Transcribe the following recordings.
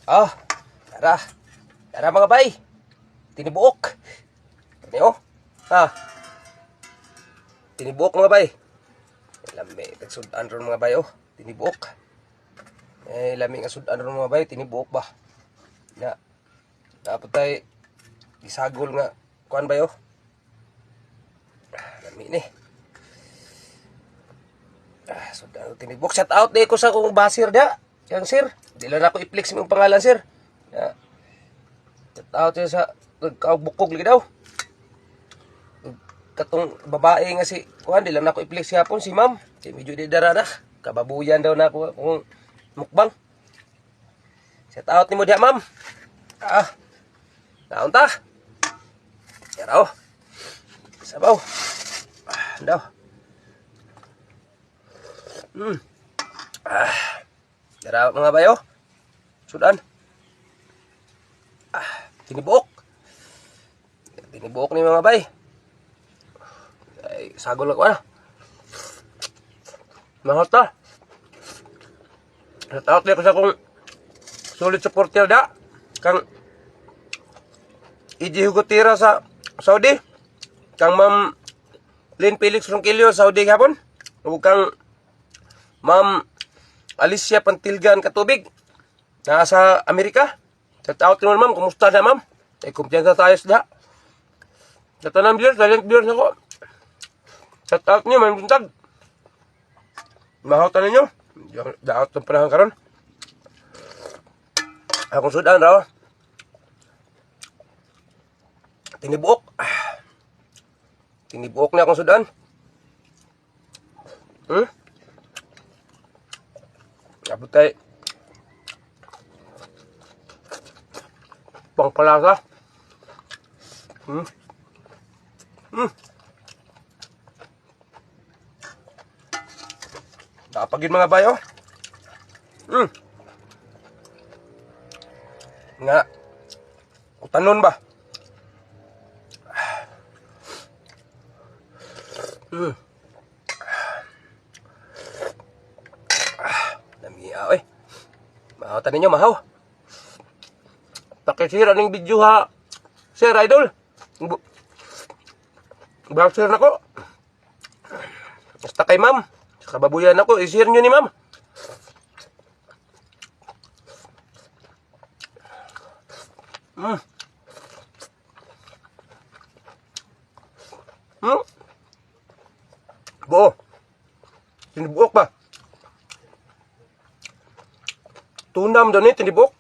Ah, tara. Tara mga bay. Tinibuok. Ano? Ha? Tinibuok mga bay. Lami, nagsudan ron mga bay, oh. Tinibuok. Lami nga sudan ron mga bay, tinibuok ba? Na, dapat tayo isagol nga. Kuan bay, oh. Lami ni. Sudan ron tinibuok. Shout out di ko sa kong basir da. Yang sir. Di lang ako i-flex mong pangalan, sir. Shout out sa nagkabukog lagi daw. Katong babae nga si kuan di lang nako i-flex hapon si ma'am. Si medyo di darada. Kababuyan daw nako kung mukbang. Shout out nimo dia, ma'am. Naon ta? Yaraw. Sabaw. Daw. Yaraw mga bayo. Sudan. Tinibuok. Tinibuok ni mga bay. Ay, sagol ako na. Mahal ta. Shout out ko sa kong solid supporter da. Kang Iji Hugotira sa Saudi. Kang Ma'am Lynn Felix Ronquillo Saudi hapon. Ug kang Ma'am Alicia Pantilgan Katubig nasa Amerika. Shout out naman, ma'am. Kumusta na, ma'am? Ay, kumpiyansa tayo sa tanang viewers, silent viewers ako. Shout out nyo, man buntag. Mahautan ninyo. Daot ng panahon karon. Akong sudan raw. Tinibuok. Tinibuok na akong sudan. Abot tayo. Pangpalasa. Napagin mga bayo. Nga. Utanon ba? Lamiya, eh. Mahautan ninyo, mahaw. Pakisira ning video ha. Sir Idol. Browser na ko. Basta kay ma'am. Sa kababuyan ako. I-share nyo ni ma'am. Buo. Tinibuok ba? Tunam daw ni tinibuok.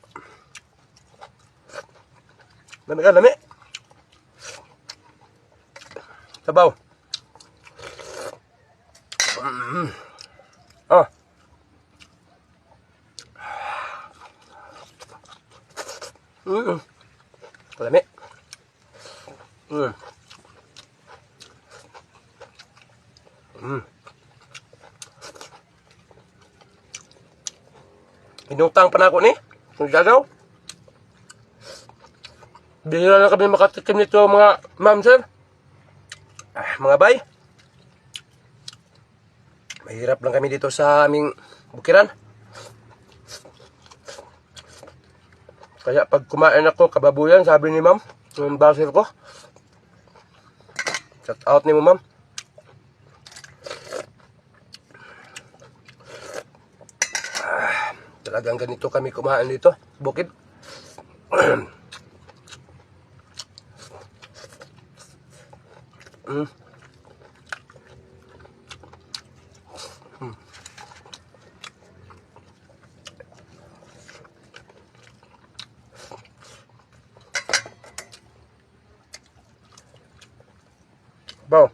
Lami ka, lami. Sabaw. Lami. Inutang pa na ako ni. Kung gagaw. Bihira na kami makatikim nito mga ma'am, sir. Mga bay. Mahirap lang kami dito sa aming bukiran. Kaya pag kumain ako, kababuyan, sabi ni ma'am, yung basir ko. Shout out ni mo, ma'am. Talagang ganito kami kumain dito, bukid. Baw.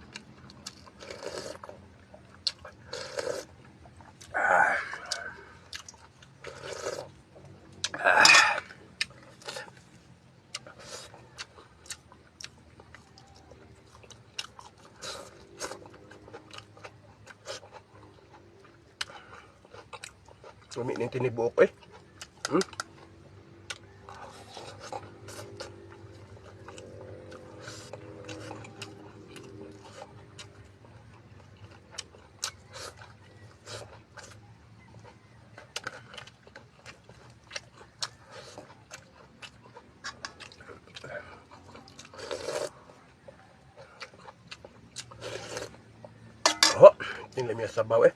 Sumi ng tinibuok eh. Yung lamia sabaw eh.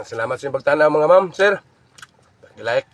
Salamat sa inyong pagtanaw mga ma'am, sir. Like,